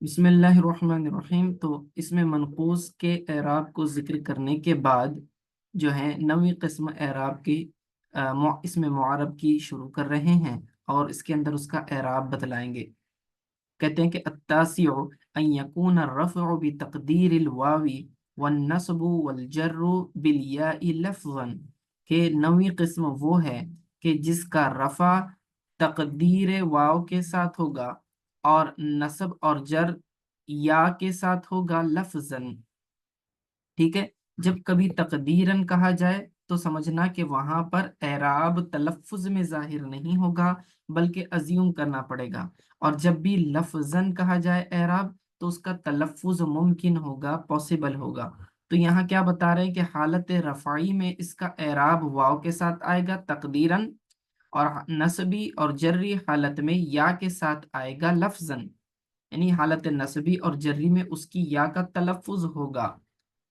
بسم اللہ الرحمن الرحیم۔ تو اس میں منقوص کے اعراب کو ذکر کرنے کے بعد جو ہے نویں قسم اعراب کی اس میں معرب کی شروع کر رہے ہیں اور اس کے اندر اس کا اعراب بتلائیں گے۔ کہتے ہیں کہ التاسع ان یکون الرفع بتقدیر الواو والنصب والجر بالیاء لفظا، کہ نویں قسم وہ ہے کہ جس کا رفع تقدیر واو کے ساتھ ہوگا اور نصب اور جر یا کے ساتھ ہوگا لفظاً۔ ٹھیک ہے، جب کبھی تقدیرن کہا جائے تو سمجھنا کہ وہاں پر اعراب تلفظ میں ظاہر نہیں ہوگا بلکہ ازیوم کرنا پڑے گا، اور جب بھی لفظاً کہا جائے اعراب تو اس کا تلفظ ممکن ہوگا، پاسبل ہوگا۔ تو یہاں کیا بتا رہے ہیں کہ حالت رفعی میں اس کا اعراب واو کے ساتھ آئے گا تقدیرن، اور نصبی اور جری حالت میں یا کے ساتھ آئے گا لفظاً، یعنی حالت نصبی اور جری میں اس کی یا کا تلفظ ہوگا۔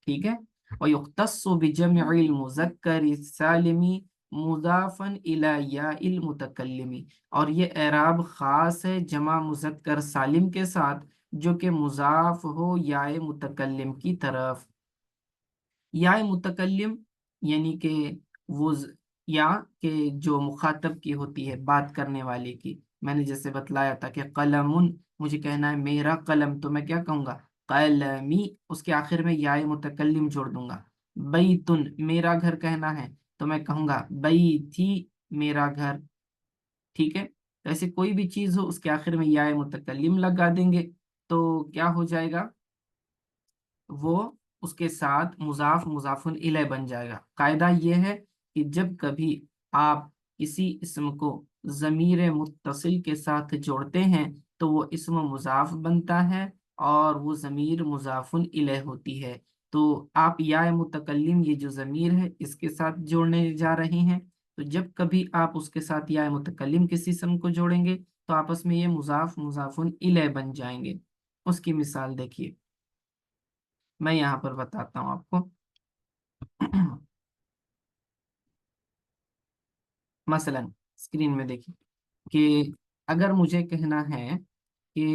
ٹھیک ہے، وَيُخْتَصُّ بِجَمْعِ الْمُذَكَّرِ السَّالِمِ مُضَافًا إِلَى يَاءِ الْمُتَكَلِّمِ، اور یہ اعراب خاص ہے جمع مذکر سالم کے ساتھ جو کہ مضاف ہو یا متکلم کی طرف۔ یا متکلم یعنی کہ وہ یا کہ جو مخاطب کی ہوتی ہے، بات کرنے والے کی۔ میں نے جیسے بتلایا تھا کہ قلم، مجھے کہنا ہے میرا قلم، تو میں کیا کہوں گا؟ قلمی، اس کے آخر میں یا متکلم جوڑ دوں گا۔ بیتن، میرا گھر کہنا ہے تو میں کہوں گا بیتی، میرا گھر۔ ٹھیک ہے، ایسے کوئی بھی چیز ہو اس کے آخر میں یا متکلم لگا دیں گے تو کیا ہو جائے گا؟ وہ اس کے ساتھ مضاف مضاف الیہ بن جائے گا۔ قاعدہ یہ ہے کہ جب کبھی آپ کسی اسم کو ضمیر متصل کے ساتھ جوڑتے ہیں تو وہ اسم مضاف بنتا ہے اور وہ ضمیر مضاف الیہ ہوتی ہے۔ تو آپ یا متکلم، یہ جو ضمیر ہے اس کے ساتھ جوڑنے جا رہے ہیں، تو جب کبھی آپ اس کے ساتھ یا متکلم کسی اسم کو جوڑیں گے تو آپس میں یہ مضاف مضاف الیہ بن جائیں گے۔ اس کی مثال دیکھیے، میں یہاں پر بتاتا ہوں آپ کو۔ مثلا اسکرین میں دیکھیں کہ اگر مجھے کہنا ہے کہ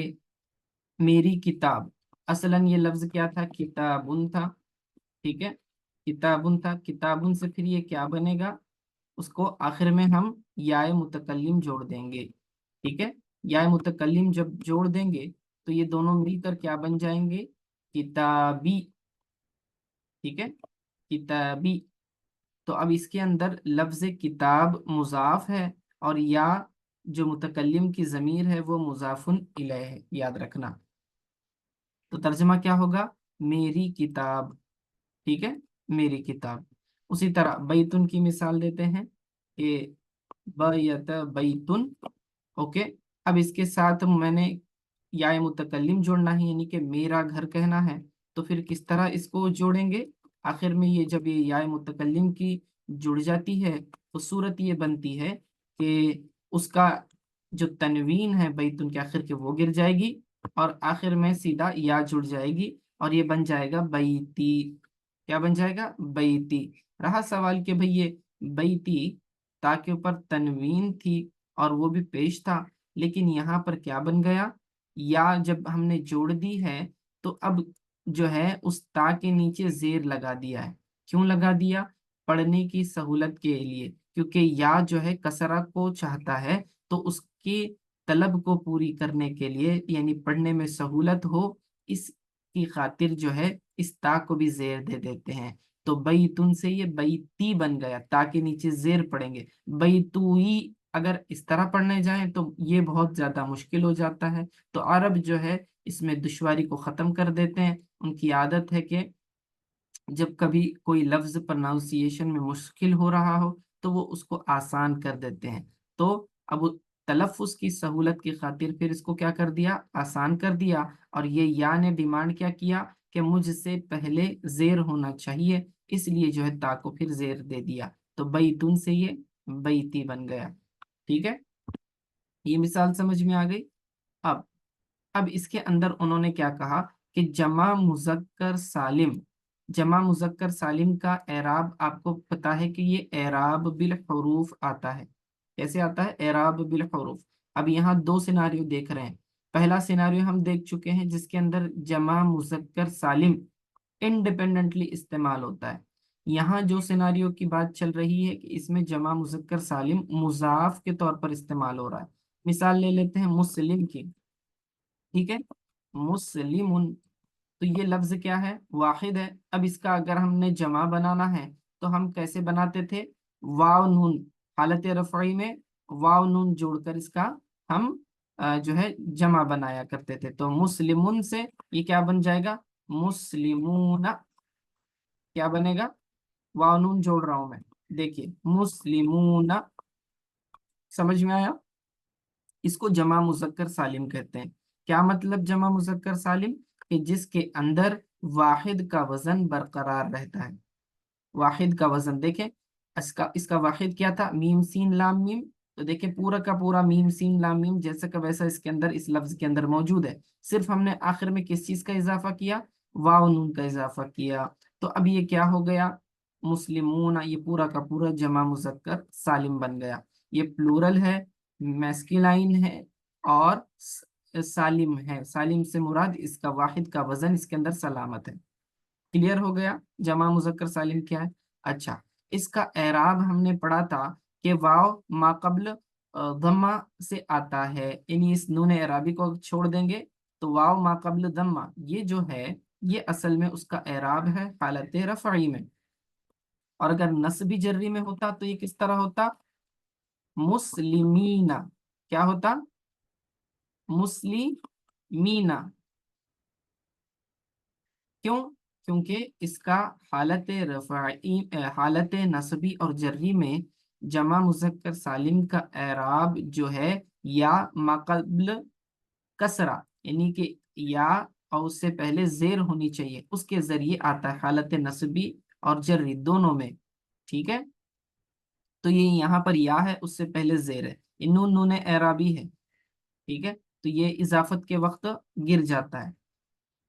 میری کتاب، اصلاً یہ لفظ کیا تھا؟ کتابن تھا۔ ٹھیک ہے، کتابن تھا، کتابن سے پھر یہ کیا بنے گا؟ اس کو آخر میں ہم یا متکلم جوڑ دیں گے۔ ٹھیک ہے، یا متکلم جب جوڑ دیں گے تو یہ دونوں مل کر کیا بن جائیں گے؟ کتابی۔ ٹھیک ہے، کتابی۔ تو اب اس کے اندر لفظ کتاب مضاف ہے اور یا جو متکلم کی ضمیر ہے وہ مضاف الیہ ہے، یاد رکھنا۔ تو ترجمہ کیا ہوگا؟ میری کتاب۔ ٹھیک ہے، میری کتاب۔ اسی طرح بیتن کی مثال دیتے ہیں کہ بیت بیتن۔ اوکے، اب اس کے ساتھ میں نے یا متکلم جوڑنا ہے، یعنی کہ میرا گھر کہنا ہے، تو پھر کس طرح اس کو جوڑیں گے؟ آخر میں یہ جب یہ یا متکلم کی جڑ جاتی ہے تو صورت یہ بنتی ہے کہ اس کا جو تنوین ہے بیتن کے آخر کے وہ گر جائے گی اور آخر میں سیدھا یا جڑ جائے گی اور یہ بن جائے گا بیتی۔ کیا بن جائے گا؟ بیتی۔ رہا سوال کہ بھئی یہ بیتی تا کے اوپر تنوین تھی اور وہ بھی پیش تھا، لیکن یہاں پر کیا بن گیا؟ یا جب ہم نے جوڑ دی ہے تو اب جو ہے اس تا کے نیچے زیر لگا دیا ہے۔ کیوں لگا دیا؟ پڑھنے کی سہولت کے لیے، کیونکہ یا جو ہے کسرہ کو چاہتا ہے تو اس کی طلب کو پوری کرنے کے لیے، یعنی پڑھنے میں سہولت ہو، اس کی خاطر جو ہے اس تا کو بھی زیر دے دیتے ہیں۔ تو بیتن سے یہ بیتی بن گیا، تا کے نیچے زیر پڑیں گے۔ بیتوئی اگر اس طرح پڑھنے جائیں تو یہ بہت زیادہ مشکل ہو جاتا ہے، تو عرب جو ہے اس میں دشواری کو ختم کر دیتے ہیں۔ ان کی عادت ہے کہ جب کبھی کوئی لفظ پرناؤنسیشن میں مشکل ہو رہا ہو تو وہ اس کو آسان کر دیتے ہیں۔ تو اب تلفظ کی سہولت کی خاطر پھر اس کو کیا کر دیا؟ آسان کر دیا، اور یہ یا نے ڈیمانڈ کیا کیا کہ مجھ سے پہلے زیر ہونا چاہیے، اس لیے جو ہے تا کو پھر زیر دے دیا، تو بیتن سے یہ بیتی بن گیا۔ ٹھیک ہے، یہ مثال سمجھ میں آ گئی۔ اب اب اس کے اندر انہوں نے کیا کہا کہ جمع مذکر سالم، جمع مذکر سالم کا اعراب آپ کو پتا ہے کہ یہ اعراب بالحروف آتا ہے۔ کیسے آتا ہے؟ اعراب بالحروف۔ اب یہاں دو سیناریو دیکھ رہے ہیں पहला सिनारियो हम देख चुके हैं जिसके अंदर जमा मुजक्कर सालिम इंडिपेंडेंटली इस्तेमाल होता है। यहाँ जो सिनारियो की बात चल रही है कि इसमें जमा मुजक्कर सालिम मुजाफ के तौर पर इस्तेमाल हो रहा है। मिसाल ले लेते हैं मुस्लिम की, ठीक है, मुस्लिमुन। तो ये लफ्ज क्या है, वाहिद है। अब इसका अगर हमने जमा बनाना है तो हम कैसे बनाते थे, वाव नून, हालत रफ़ई में वाव नून जोड़कर इसका हम जो है जमा बनाया करते थे। तो मुस्लिमुन से ये क्या बन जाएगा, मुस्लिमूना। क्या बनेगा, वाव नून जोड़ रहा हूं मैं, देखिए मुस्लिमूना। समझ में आया। इसको जमा मुजक्कर सालिम कहते हैं। क्या मतलब जमा मुजक्कर सालिम, कि जिसके अंदर वाहिद का वजन बरकरार रहता है। वाहिद का वजन देखें, इसका वाहिद क्या था, मीम सीन लाम मीम। तो देखें पूरा का पूरा मीम सीन लाम मीम जैसा का वैसा इसके अंदर, इस लफ्ज के अंदर मौजूद है। सिर्फ हमने आखिर में किस चीज का इजाफा किया, वाव नून का इजाफा किया। तो अब ये क्या हो गया, मुस्लिमून, ये पूरा का पूरा जमा मुजक्कर सालिम बन गया। ये प्लूरल है, मैस्कुलाइन है और सालिम है। सालिम से मुराद इसका वाहिद का वजन इसके अंदर सलामत है। क्लियर हो गया जमा मुजक्कर सालिम क्या है। अच्छा, इसका एराब हमने पढ़ा था कि वाव माकबल दम्मा से आता है, यानी इस नून एराबी को छोड़ देंगे तो वाव माकबल दम्मा ये जो है ये असल में उसका एराब है हालत रफ़ई में। और अगर नस्बी जर्री में होता तो ये किस तरह होता, मुस्लिमीना। क्या होता, मुस्लिमीना। क्यों, क्योंकि इसका हालत रफ़ई, हालत नस्बी और जर्री में जमा मुज़क्कर सालिम का एराब जो है या माक़ब्ल कसरा, यानी कि या और उससे पहले जेर होनी चाहिए, उसके जरिए आता है हालत नस्बी और जर्री दोनों में। ठीक है, तो ये यहाँ पर या है, उससे पहले जेर है, ये नून नून एराबी है। ठीक है, तो ये इजाफत के वक्त गिर जाता है।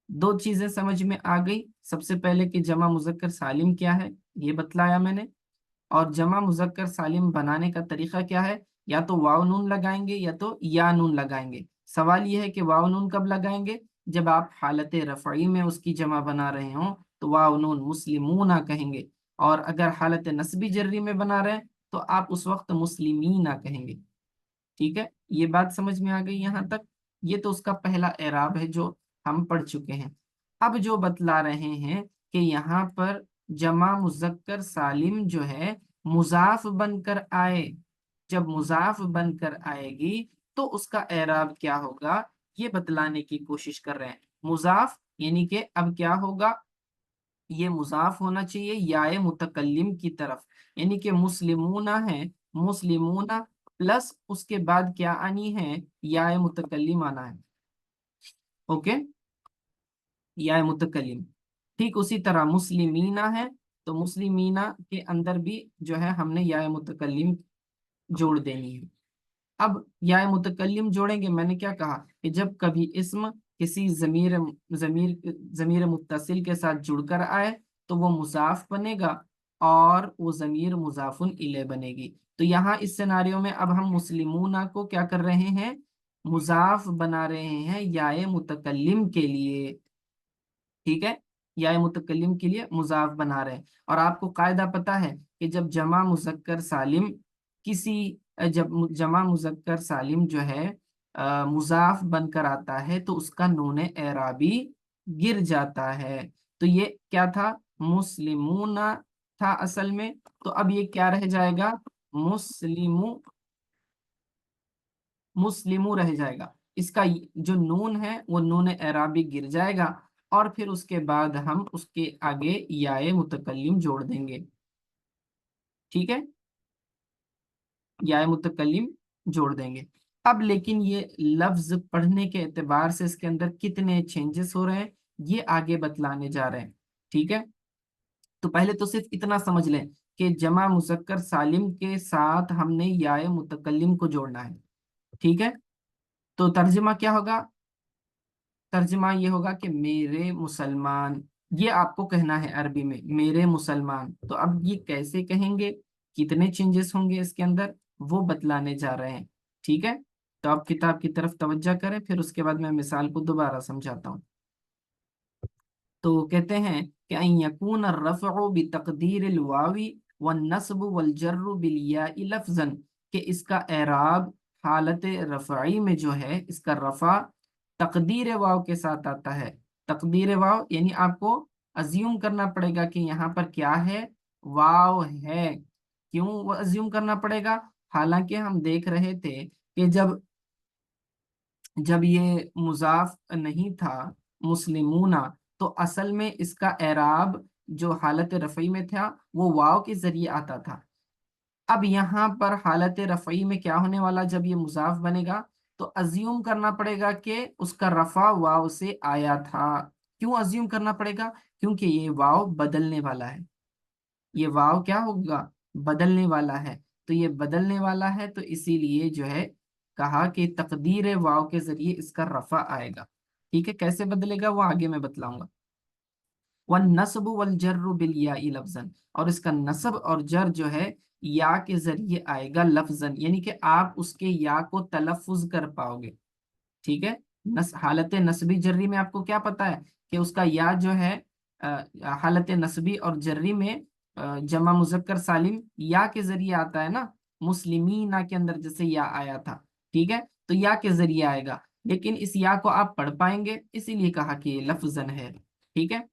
दो चीजें समझ में आ गई, सबसे पहले कि जमा मुजक्कर सालिम क्या है ये बतलाया मैंने, और जमा मुजक्कर सालिम बनाने का तरीका क्या है, या तो वाव नून लगाएंगे या तो या नून लगाएंगे। सवाल यह है कि वाव नून कब लगाएंगे, जब आप हालत रफ़ई में उसकी जमा बना रहे हो तो वाव नून मुस्लिमूना कहेंगे, और अगर हालत नस्बी जर्री में बना रहे हैं तो आप उस वक्त मुस्लिमीना कहेंगे। ठीक है, ये बात समझ में आ गई यहाँ तक। ये तो उसका पहला एराब है जो हम पढ़ चुके हैं। अब जो बतला रहे हैं कि यहाँ पर जमा मुजक्कर सालिम जो है मुजाफ बनकर आए, जब मुजाफ बनकर आएगी तो उसका एराब क्या होगा, ये बतलाने की कोशिश कर रहे हैं। मुजाफ यानी कि अब क्या होगा, ये मुजाफ होना चाहिए याए मुतकल्लिम की तरफ, यानी कि मुस्लिमूना है, मुस्लिमूना प्लस उसके बाद क्या आनी है, याए मुतकल्लिम आना है। ओके, याए मुतकल्लिम। ठीक उसी तरह मुस्लिमीना है तो मुस्लिमीना के अंदर भी जो है हमने याए मुतकल्लिम जोड़ देनी है। अब याए मुतकल्लिम जोड़ेंगे, मैंने क्या कहा कि जब कभी इस्म किसी जमीर जमीर जमीर मुत्तसिल के साथ जुड़कर आए तो वो मुजाफ बनेगा और वो जमीर मुजाफुन इले बनेगी। तो यहाँ इस सिनारियो में अब हम मुस्लिमूना को क्या कर रहे हैं, मुजाफ बना रहे हैं याए मुतकल्लिम के लिए। ठीक है, या मुतकल्लिम के लिए मुजाफ बना रहे हैं। और आपको कायदा पता है कि जब जमा मुजक्कर सालिम किसी जब जमा मुजक्कर सालिम जो है मुजाफ बनकर आता है तो उसका नून एराबी गिर जाता है। तो ये क्या था, मुस्लिमूना था असल में। तो अब ये क्या रह जाएगा, मुस्लिमू, मुस्लिमू रह जाएगा। इसका जो नून है वो नून एराबी गिर जाएगा और फिर उसके बाद हम उसके आगे याए मुतकल्लिम जोड़ देंगे। ठीक है, याए मुतकल्लिम जोड़ देंगे। अब लेकिन ये लफ्ज पढ़ने के एतबार से इसके अंदर कितने चेंजेस हो रहे हैं ये आगे बतलाने जा रहे हैं। ठीक है, तो पहले तो सिर्फ इतना समझ लें कि जमा मुजक्कर सालिम के साथ हमने याए मुतकल्लिम को जोड़ना है। ठीक है, तो तर्जुमा क्या होगा, तर्जमा ये होगा कि मेरे मुसलमान, ये आपको कहना है अरबी में मेरे मुसलमान। तो अब ये कैसे कहेंगे, कितने चेंजेस होंगे इसके अंदर वो बतलाने जा रहे हैं। ठीक है, तो आप किताब की तरफ तवज्जो करें, फिर उसके बाद मैं मिसाल को दोबारा समझाता हूँ। तो कहते हैं कि अन यकून अर्रफ़उ बितक़दीरिल वावी वन्नस्ब वल बिल याइ लफ्ज़न, कि इसका एराब हालत रफ़ई में जो है, इसका रफ़ा तकदीर वाव के साथ आता है। तकदीर वाव यानी आपको अज्यूम करना पड़ेगा कि यहाँ पर क्या है, वाव है। क्यों वो अज्यूम करना पड़ेगा? हालांकि हम देख रहे थे कि जब जब ये मुजाफ नहीं था, मुस्लिमूना, तो असल में इसका एराब जो हालत रफ़ई में था वो वाव के जरिए आता था। अब यहाँ पर हालत रफ़ई में क्या होने वाला, जब ये मुजाफ बनेगा तो अज्यूम करना पड़ेगा कि उसका रफ़ा वाव से आया था। क्यों अज्यूम करना पड़ेगा? क्योंकि ये वाव बदलने वाला है। ये वाव क्या होगा? बदलने वाला है। तो ये बदलने वाला है, तो इसीलिए जो है कहा कि तकदीर वाव के जरिए इसका रफा आएगा। ठीक है, कैसे बदलेगा वो आगे मैं बतलाऊंगा। वन नस्ब वल जर्र बिल याई लफ्जन, और इसका नस्ब और जर जो है या के जरिए आएगा लफ्जन, यानी कि आप उसके या को तलफ्फुज कर पाओगे। ठीक है, हालत नस्बी जर्री में आपको क्या पता है कि उसका या जो है हालत नस्बी और जर्री में जमा मुजक्कर सालिम या के जरिए आता है ना, मुस्लिमीना के अंदर जैसे या आया था। ठीक है, तो या के जरिए आएगा, लेकिन इस या को आप पढ़ पाएंगे, इसीलिए कहा कि ये लफ्जन है। ठीक है,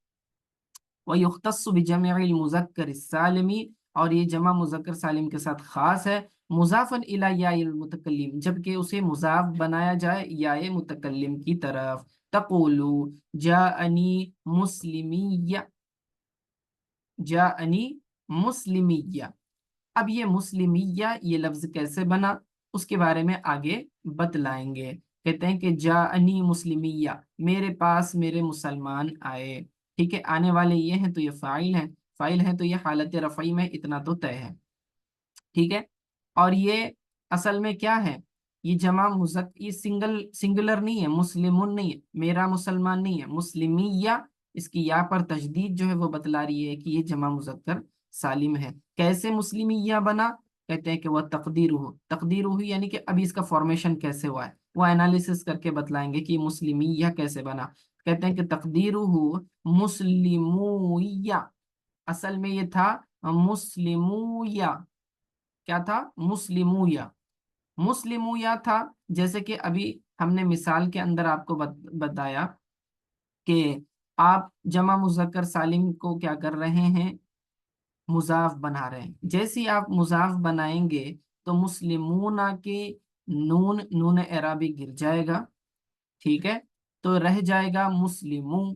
वह युख्तस्सु बिजमीइल मुज़क्कर सालिमी, और ये जमा मुजक्कर सालिम के साथ खास है। मुजाफन इला याइल मुतकल्लिम, जबकि उसे मुजाफ बनाया जाए याए मुतकल्लिम की तरफ। तक़ूलु जाअनी मुस्लिमिया, जाअनी मुस्लिमिया। अब ये मुस्लिमिया ये लफ्ज कैसे बना, उसके बारे में आगे बतलाएंगे। कहते हैं कि जाअनी मुस्लिमिया, मेरे पास मेरे मुसलमान आए। ठीक है, आने वाले ये हैं तो ये फाइल है, फाइल है तो ये हालत रफ़ई में इतना तो तय है। ठीक है, और ये असल में क्या है, ये जमा मुजक ये सिंगुलर नहीं है, मुस्लिमुन नहीं है, मेरा मुसलमान नहीं है, मुस्लिमिया। इसकी या पर तशदीद जो है वो बतला रही है कि ये जमा मुजक्कर सालिम है। कैसे मुस्लिमिया बना? कहते हैं कि वह तकदीर हो यानी कि अभी इसका फॉर्मेशन कैसे हुआ है वो एनालिसिस करके बतलाएंगे कि मुस्लिमिया कैसे बना। कहते हैं कि तकदीर हो मुस्लिमुया, असल में ये था मुस्लिमुया। क्या था? मुस्लिमुया, मुस्लिमुया था। जैसे कि अभी हमने मिसाल के अंदर आपको बताया कि आप जमा मुजक्कर सालिम को क्या कर रहे हैं, मुजाफ बना रहे हैं। जैसे ही आप मुजाफ बनाएंगे तो मुस्लिमूना के नून नून एराबी गिर जाएगा। ठीक है, तो रह जाएगा मुस्लिमू,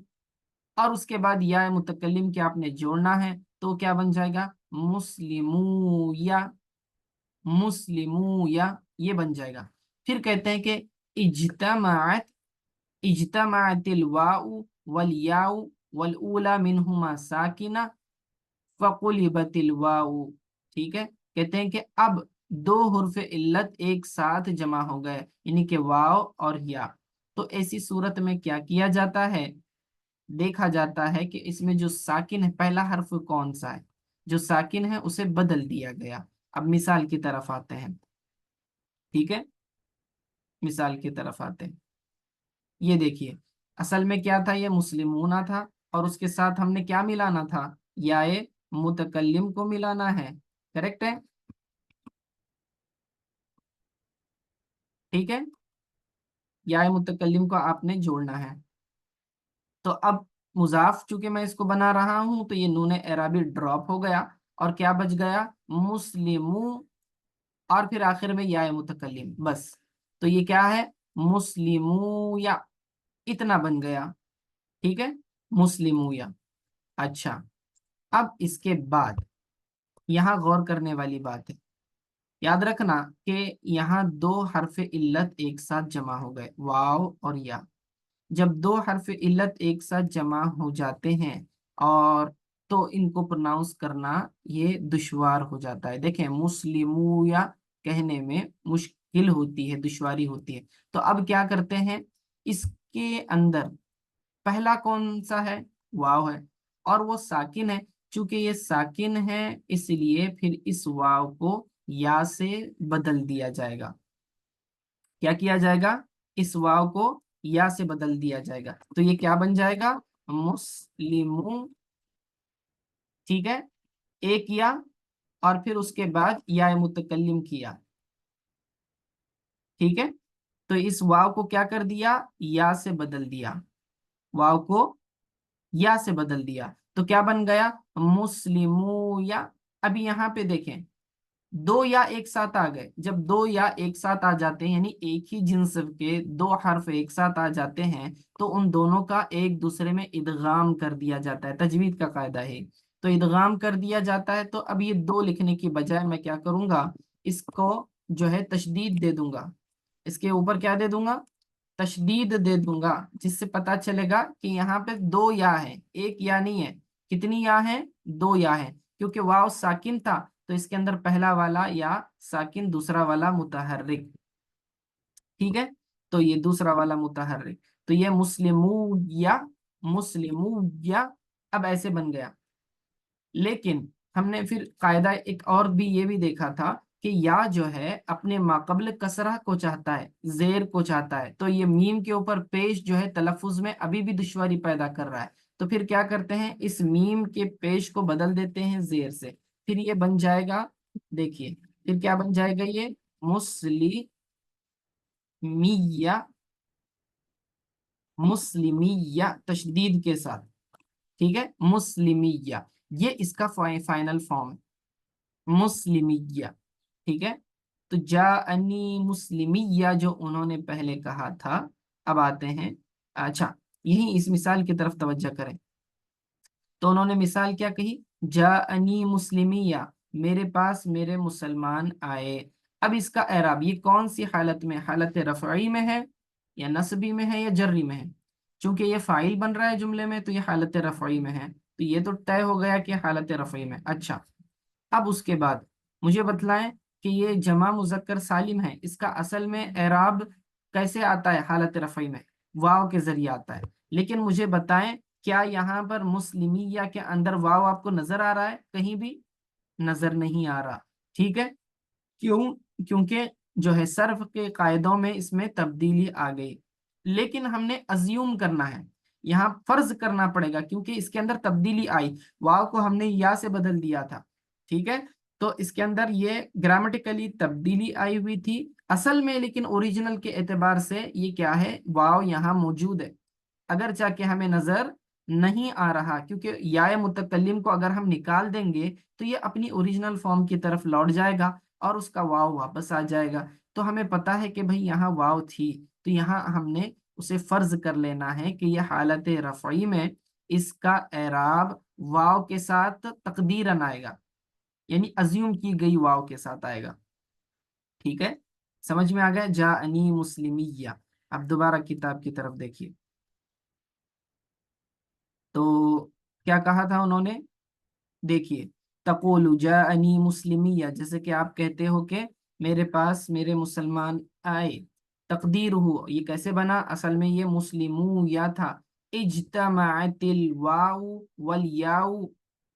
और उसके बाद या मुतकल्लिम के आपने जोड़ना है तो क्या बन जाएगा? मुस्लिमू या, मुस्लिमू या, ये बन जाएगा। फिर कहते हैं कि इज्तमाअत, इज्तमाअतिल वाउ वल याउ वल ऊला मिनहुमा साकिना फकुलिबतिल वाउ। ठीक है, कहते हैं कि अब दो हुर्फ इल्लत एक साथ जमा हो गए, यानी कि वाव और या। तो ऐसी सूरत में क्या किया जाता है, देखा जाता है कि इसमें जो साकिन है, पहला हर्फ कौन सा है, जो साकिन है उसे बदल दिया गया। अब मिसाल की तरफ आते हैं। ठीक है, मिसाल की तरफ आते हैं। ये देखिए, असल में क्या था, ये मुस्लिमूना था, और उसके साथ हमने क्या मिलाना था, याए मुतकल्लिम को मिलाना है। करेक्ट है? ठीक है, याए मुतकल्लिम को आपने जोड़ना है। तो अब मुजाफ चूंकि मैं इसको बना रहा हूं तो ये नूने एराबी ड्रॉप हो गया, और क्या बच गया? मुस्लिमू, और फिर आखिर में या मुतकल्लिम, बस। तो ये क्या है? मुस्लिमू या, इतना बन गया। ठीक है, मुस्लिमू या। अच्छा, अब इसके बाद यहाँ गौर करने वाली बात है, याद रखना कि यहाँ दो हरफ इल्लत एक साथ जमा हो गए, वाव और या। जब दो हरफ इल्लत एक साथ जमा हो जाते हैं और तो इनको प्रोनाउंस करना ये दुश्वार हो जाता है। देखें, मुस्लिमू या कहने में मुश्किल होती है, दुश्वारी होती है। तो अब क्या करते हैं, इसके अंदर पहला कौन सा है? वाव है, और वो साकिन है। चूंकि ये साकिन है इसलिए फिर इस वाव को या से बदल दिया जाएगा। क्या किया जाएगा, इस वाव को या से बदल दिया जाएगा। तो ये क्या बन जाएगा, मुस्लिमू, ठीक है, एक या और फिर उसके बाद या मुतकल्लिम किया, ठीक है। तो इस वाव को क्या कर दिया, या से बदल दिया, वाव को या से बदल दिया, तो क्या बन गया, मुस्लिमू या। अभी यहाँ पे देखें, दो या एक साथ आ गए, जब दो या एक साथ आ जाते हैं यानी एक ही जिन्स के दो हर्फ एक साथ आ जाते हैं, तो उन दोनों का एक दूसरे में इदगाम कर दिया जाता है, तजवीद का कायदा है। तो इदगाम कर दिया जाता है, तो अब ये दो लिखने की बजाय मैं क्या करूंगा, इसको जो है तशदीद दे दूंगा, इसके ऊपर क्या दे दूंगा, तशदीद दे दूंगा, जिससे पता चलेगा कि यहाँ पे दो या है, एक या नहीं है। कितनी या है, दो या है, क्योंकि वाव साकिन था तो इसके अंदर पहला वाला या साकिन, दूसरा वाला मुतहर्रिक, ठीक है। तो ये दूसरा वाला मुतहर्रिक, तो ये मुस्लिमू या, मुस्लिमू या, अब ऐसे बन गया। लेकिन हमने फिर कायदा एक और भी ये भी देखा था कि या जो है अपने माकबल कसरा को चाहता है, जेर को चाहता है, तो ये मीम के ऊपर पेश जो है तलफुज में अभी भी दुश्वारी पैदा कर रहा है। तो फिर क्या करते हैं, इस मीम के पेश को बदल देते हैं जेर से, फिर ये बन जाएगा, देखिए फिर क्या बन जाएगा, ये मुस्लिमिया, मुस्लिमिया तशदीद के साथ, ठीक है, मुस्लिमिया, ये इसका फाइनल फॉर्म है, मुस्लिमिया, ठीक है। तो जाअनी मुस्लिमिया जो उन्होंने पहले कहा था, अब आते हैं, अच्छा यही इस मिसाल की तरफ तवज्जो करें। तो उन्होंने मिसाल क्या कही, जाअनी मुस्लिमिया, मेरे पास मेरे मुसलमान आए। अब इसका एराब ये कौन सी हालत में, हालत रफ़ई में है या नस्बी में है या जर्री में है। चूंकि ये फाइल बन रहा है जुमले में, तो ये हालत रफ़ई में है, तो ये तो तय हो गया कि हालत रफ़ई में। अच्छा, अब उसके बाद मुझे बतलाएं कि ये जमा मुजक्कर सालिम है, इसका असल में एराब कैसे आता है, हालत रफ़ई में वाव के जरिए आता है। लेकिन मुझे बताएं, क्या यहाँ पर मुस्लिमिया के अंदर वाव आपको नजर आ रहा है, कहीं भी नजर नहीं आ रहा, ठीक है। क्यों, क्योंकि जो है सर्फ के कायदों में इसमें तब्दीली आ गई। लेकिन हमने अज्यूम करना है, यहाँ फर्ज करना पड़ेगा, क्योंकि इसके अंदर तब्दीली आई, वाव को हमने या से बदल दिया था, ठीक है। तो इसके अंदर ये ग्रामेटिकली तब्दीली आई हुई थी असल में, लेकिन ओरिजिनल के एतबार से ये क्या है, वाव यहाँ मौजूद है, अगर जाके हमें नजर नहीं आ रहा, क्योंकि या मुतकल्लिम को अगर हम निकाल देंगे तो ये अपनी ओरिजिनल फॉर्म की तरफ लौट जाएगा और उसका वाव वापस आ जाएगा। तो हमें पता है कि भाई यहाँ वाव थी, तो यहाँ हमने उसे फर्ज कर लेना है कि यह हालत रफ़ई में इसका एराब वाव के साथ तकदीरन आएगा, यानी अज्यूम की गई वाव के साथ आएगा, ठीक है। समझ में आ गया, जाअनी मुस्लिमिया। अब दोबारा किताब की तरफ देखिए, तो क्या कहा था उन्होंने, देखिए, तकोलु जाअनी मुस्लिमिया, जैसे कि आप कहते हो कि मेरे पास मेरे मुसलमान आए। तकदीर हो, ये कैसे बना, असल में ये मुस्लिमू या था। इज्तमाअतिल वाउ वल याउ,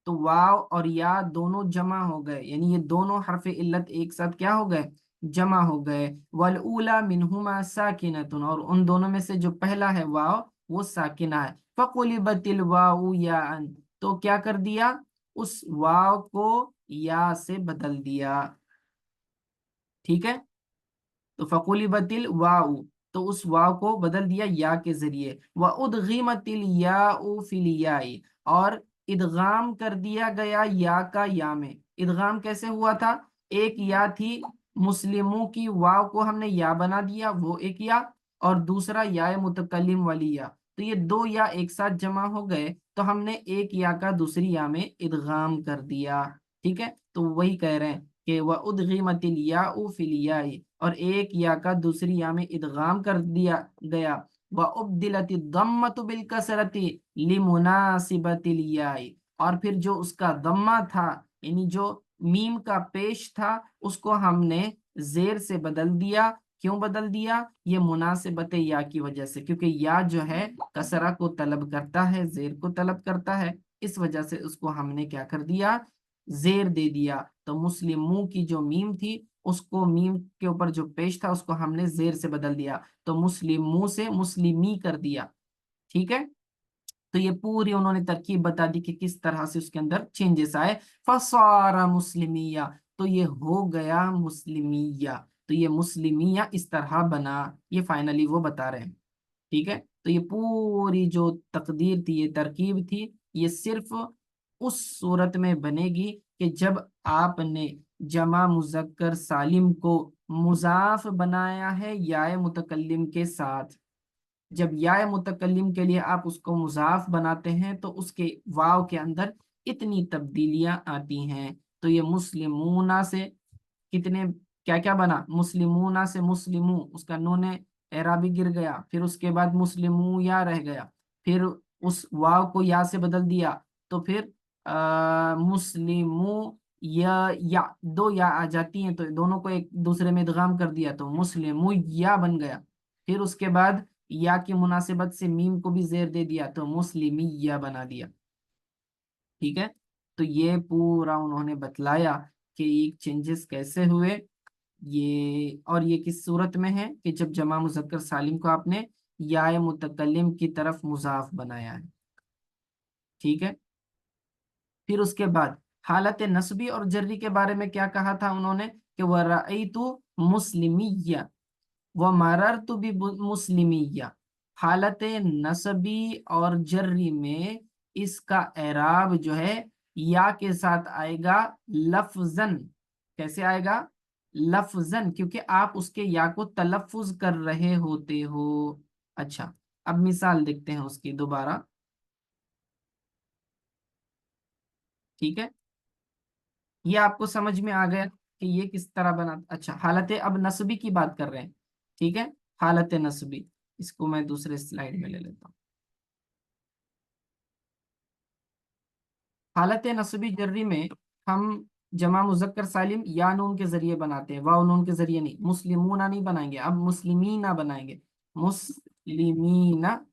तो वाव और या दोनों जमा हो गए, यानी ये दोनों हरफ इल्लत एक साथ क्या हो गए, जमा हो गए। वल उला मिनहुमा साकिनतुन, और उन दोनों में से जो पहला है वाव वो साकिना है। फकुलिबतिल वाउ या, तो क्या कर दिया, उस वाव को या से बदल दिया, ठीक है। तो फकुलिबतिल वाउ, तो उस वाव को बदल दिया या के जरिए। व उदगीमतिल याउ फिल याई, और इदगाम कर दिया गया या का या में। इदगाम कैसे हुआ था, एक या थी, मुस्लिमों की वाव को हमने या बना दिया, वो एक या, और दूसरा या मुतकल्लिम वाली या, तो ये दो या एक साथ जमा हो गए, तो हमने एक या का दूसरी या में इदगाम कर दिया, ठीक है। तो वही कह रहे हैं कि वह उदगीमतिल याउ फिल याई, और एक या का दूसरी या में इदगाम कर दिया गया। व उब्दिलति दम्मतु बिल कसरति लिमुनासिबतिल याई, और फिर जो उसका दम्मा था, यानी जो मीम का पेश था, उसको हमने जेर से बदल दिया। क्यों बदल दिया, ये मुनासिबत या की वजह से, क्योंकि या जो है कसरा को तलब करता है, जेर को तलब करता है, इस वजह से उसको हमने क्या कर दिया, जेर दे दिया। तो मुस्लिमू की जो मीम थी उसको मीम के ऊपर जो पेश था उसको हमने जेर से बदल दिया, तो मुस्लिमू से मुस्लिमी कर दिया। ठीक है, तो ये पूरी उन्होंने तरकीब बता दी कि किस तरह से उसके अंदर चेंजेस आए। फसारा मुस्लिमिया, तो ये हो गया मुस्लिमिया, तो ये मुस्लिमिया इस तरह बना, ये फाइनली वो बता रहे हैं। ठीक है, तो ये पूरी जो तकदीर थी, ये तरकीब थी, ये सिर्फ उस सूरत में बनेगी कि जब आपने जमा मुजक्कर सालिम को मुजाफ बनाया है याए मुतकल्लिम के साथ। जब याए मुतकल्लिम के लिए आप उसको मुजाफ बनाते हैं तो उसके वाव के अंदर इतनी तब्दीलियां आती हैं। तो ये मुस्लिमूना से कितने, क्या क्या बना, मुस्लिमूना से मुस्लिमू, उसका नूने एराबी गिर गया, फिर उसके बाद मुस्लिमू या रह गया, फिर उस वाव को या से बदल दिया, तो फिर मुस्लिमू या दो या आ जाती हैं, तो दोनों को एक दूसरे में इदगाम कर दिया तो मुस्लिमू या बन गया। फिर उसके बाद या की मुनासिबत से मीम को भी जेर दे दिया तो मुस्लिमिया बना दिया। ठीक है, तो ये पूरा उन्होंने बतलाया कि ये चेंजेस कैसे हुए, ये और ये किस सूरत में है कि जब जमा मुजक्कर सालिम को आपने या मुतकल्लिम की तरफ मुजाफ बनाया है। ठीक है, फिर उसके बाद हालत नस्बी और जर्री के बारे में क्या कहा था उन्होंने कि वह रअयतु मुस्लिमिया व मररतु बि मुस्लिमिया। हालत नस्बी और जर्री में इसका एराब जो है या के साथ आएगा लफ्जन। कैसे आएगा, लफ्जन, क्योंकि आप उसके या को तलफ्फुज कर रहे होते हो। अच्छा, अब मिसाल देखते हैं उसकी दोबारा। ठीक है, ये आपको समझ में आ गया कि ये किस तरह बना। अच्छा, हालत अब नस्बी की बात कर रहे हैं। ठीक है, हालत नस्बी, इसको मैं दूसरे स्लाइड में ले लेता हूँ। हालत नस्बी जर्री में हम जमा मुजक्कर सालिम या नून के जरिए बनाते हैं, वाव नून के जरिए नहीं, मुस्लिमूना नहीं बनाएंगे, अब मुस्लिमीना बनाएंगे, मुस्लिमीना।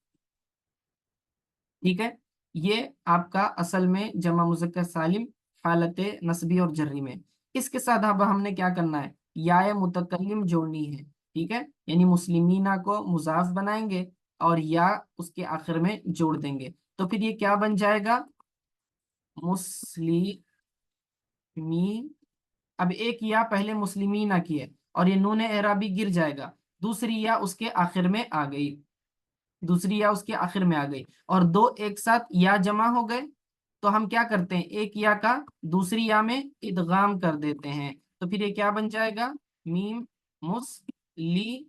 ठीक है, ये आपका असल में जमा मुजक्कर सालिम हालत नस्बी और जर्री में। इसके साथ अब हमने क्या करना है, या मुतकल्लिम जोड़नी है। ठीक है, यानी मुस्लिमीना को मुजाफ बनाएंगे और या उसके आखिर में जोड़ देंगे, तो फिर ये क्या बन जाएगा, मुस्लिमी। अब एक या पहले मुस्लिमीना की है और ये नून एराबी गिर जाएगा, दूसरी या उसके आखिर में आ गई, दूसरी या उसके आखिर में आ गई, और दो एक साथ या जमा हो गए, तो हम क्या करते हैं, एक या का दूसरी या में इदगाम कर देते हैं, तो फिर ये क्या बन जाएगा, मीम मुस्लिमी,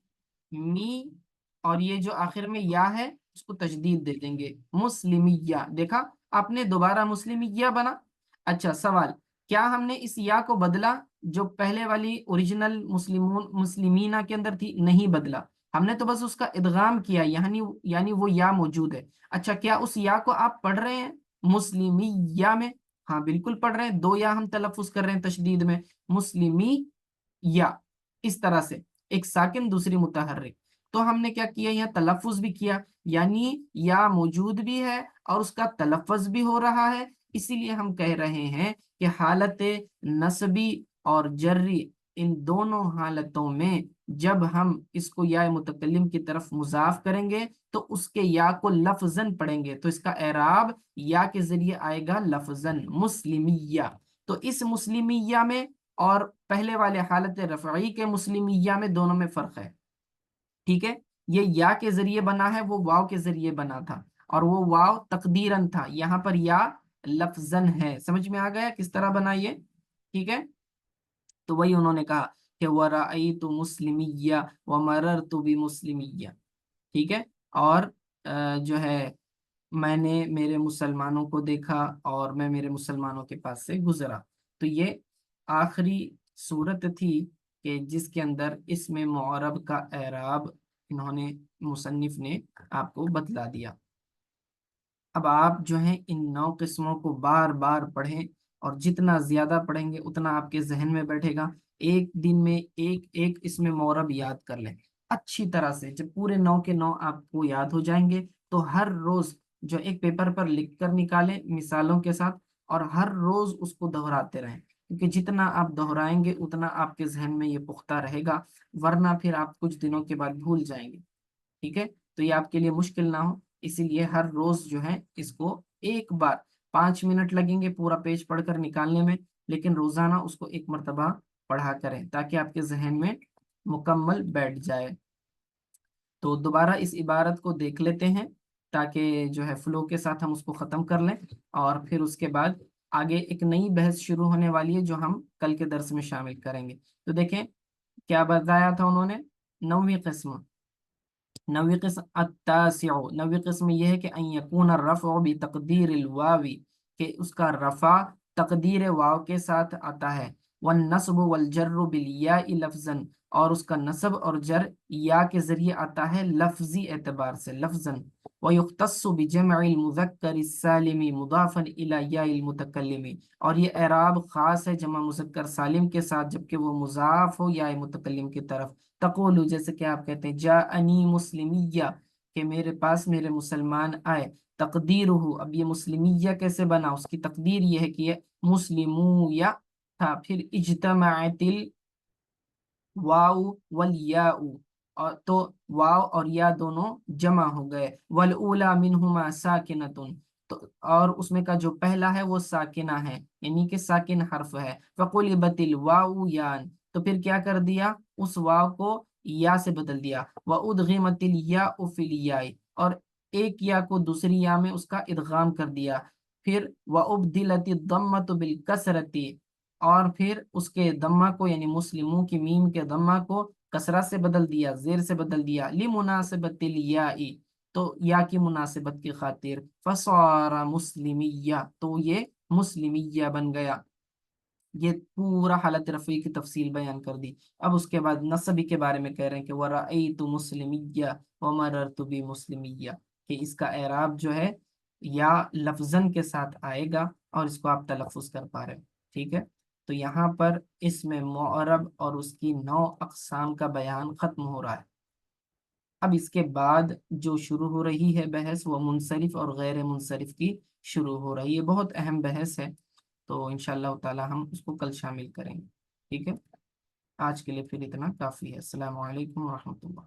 और ये जो आखिर में या है उसको तजदीद दे देंगे, मुस्लिमिया। देखा आपने, दोबारा मुस्लिमिया बना। अच्छा सवाल, क्या हमने इस या को बदला जो पहले वाली ओरिजिनल मुस्लिमीना के अंदर थी? नहीं बदला, हमने तो बस उसका इदगाम किया, यानी यानी वो या मौजूद है। अच्छा, क्या उस या को आप पढ़ रहे हैं मुस्लिमिया में? हाँ बिल्कुल पढ़ रहे हैं, दो या हम तलफ्फुज कर रहे हैं तशदीद में, मुस्लिमी या, इस तरह से, एक साकिन दूसरी मुतहर्रिक। तो हमने क्या किया, यहाँ तलफ्फुज भी किया, यानी या मौजूद भी है और उसका तलफ्फुज भी हो रहा है। इसीलिए हम कह रहे हैं कि हालत नस्बी और जर्री, इन दोनों हालतों में जब हम इसको या मुतकल्लिम की तरफ मुजाफ करेंगे तो उसके या को लफ्जन पढ़ेंगे, तो इसका एराब या के जरिए आएगा लफ्जन, मुस्लिमिया। तो इस मुस्लिमिया में और पहले वाले हालत रफ़ई के मुस्लिमिया में, दोनों में फर्क है। ठीक है, ये या के जरिए बना है, वो वाव के जरिए बना था, और वो वाव तकदीरन था, यहाँ पर या लफ्जन है। समझ में आ गया किस तरह बना ये? ठीक है, तो वही उन्होंने कहा कि वराइतु मुस्लिमिया व मररतु बि मुस्लिमिया। ठीक है, और जो है, मैंने मेरे मुसलमानों को देखा और मैं मेरे मुसलमानों के पास से गुजरा। तो ये आखिरी सूरत थी कि जिसके अंदर इसमें मुअरब का एराब इन्होंने, मुसन्निफ ने आपको बतला दिया। अब आप जो है इन 9 किस्मों को बार बार पढ़ें, और जितना ज्यादा पढ़ेंगे उतना आपके जहन में बैठेगा। एक दिन में एक एक इसमें मौरब याद कर लें अच्छी तरह से। जब पूरे 9 के 9 आपको याद हो जाएंगे तो हर रोज जो एक पेपर पर लिख कर निकालें मिसालों के साथ, और हर रोज उसको दोहराते रहें। کیونکہ جتنا آپ دہرائیں گے اتنا آپ کے ذہن میں یہ پختہ رہے گا، ورنہ پھر آپ کچھ دنوں کے بعد بھول جائیں گے، ٹھیک ہے؟ تو یہ آپ کے لیے مشکل نہ ہو، اسی لیے ہر روز جو ہے اس کو ایک بار، 5 منٹ لگیں گے پورا پیج پڑھ کر نکالنے میں، لیکن روزانہ اس کو ایک مرتبہ پڑھا کریں تاکہ آپ کے ذہن میں مکمل بیٹھ جائے۔ تو دوبارہ اس عبارت کو دیکھ لیتے ہیں تاکہ جو ہے فلو کے ساتھ ہم اس کو ختم کر لیں، اور پھر اس کے بعد آگے ایک نئی بحث شروع ہونے والی ہے جو ہم کل کے درس میں شامل کریں گے۔ تو دیکھیں کیا بتایا تھا انہوں نے، 9ویں قسم، 9ویں قسم التاسع، 9ویں قسم یہ ہے کہ ان یکون الرفع بتقدیر الواو، کہ اس کا رفع تقدیر واو کے ساتھ آتا ہے، والنصب والجر بالیاء لفظا، اور اس کا نصب اور جر یا کے ذریعے آتا ہے لفظی اعتبار سے لفظا، ويختص بجمع المذکر السالم مضافا الى یاء المتکلم، اور یہ اعراب خاص ہے جمع مذکر سالم کے ساتھ جبکہ وہ مضاف ہو یا متکلم کی طرف۔ تقول، جیسے کہ آپ کہتے ہیں جاءنی مسلمیہ، کہ میرے پاس میرے مسلمان آئے، تقدیرہ، اب یہ مسلمیہ کیسے بنا، اس کی تقدیر یہ ہے کہ یہ مسلمویہ تھا، پھر اجتمعت واو والیاء، اور تو واو اور یا دونوں جمع ہو گئے، والاولی منہما ساکنتن، تو اور اس میں کا جو پہلا ہے وہ ساکنہ ہے، یعنی کہ ساکن حرف ہے، فقلبت الواو یان، تو پھر کیا کر دیا، اس واو کو یا سے بدل دیا، وادغمت الیاء فی الیاء، اور ایک یا کو دوسری یا میں اس کا ادغام کر دیا، پھر وابدلت الضمۃ بالکسرۃ، اور پھر اس کے دمہ کو یعنی مسلموں کی میم کے دمہ کو کسرہ سے بدل دیا، زیر سے بدل دیا، لمناسبت الیاء، تو یا کی مناسبت کی خاطر، فصار مسلمیہ، تو یہ مسلمیہ بن گیا۔ یہ پورا حالت رفعی کی تفصیل بیان کر دی۔ اب اس کے بعد نصبی کے بارے میں کہہ رہے ہیں کہ وَرَأَيْتُ مُسْلِمِيَّ وَمَرَرْتُ بِمُسْلِمِيَّ، کہ اس کا اعراب جو ہے یا لفظاً کے ساتھ آئے گا اور اس کو آپ تلفظ کر پا رہے ہیں، ٹھیک ہے؟ تو یہاں پر اس میں معرب اور اس کی 9 اقسام کا بیان ختم ہو رہا ہے۔ اب اس کے بعد جو شروع ہو رہی ہے بحث، وہ منصرف اور غیر منصرف کی شروع ہو رہی ہے، بہت اہم بحث ہے، تو انشاءاللہ تعالی ہم اس کو کل شامل کریں گے، ٹھیک ہے؟ آج کے لیے پھر اتنا کافی ہے۔ السلام علیکم ورحمۃ اللہ۔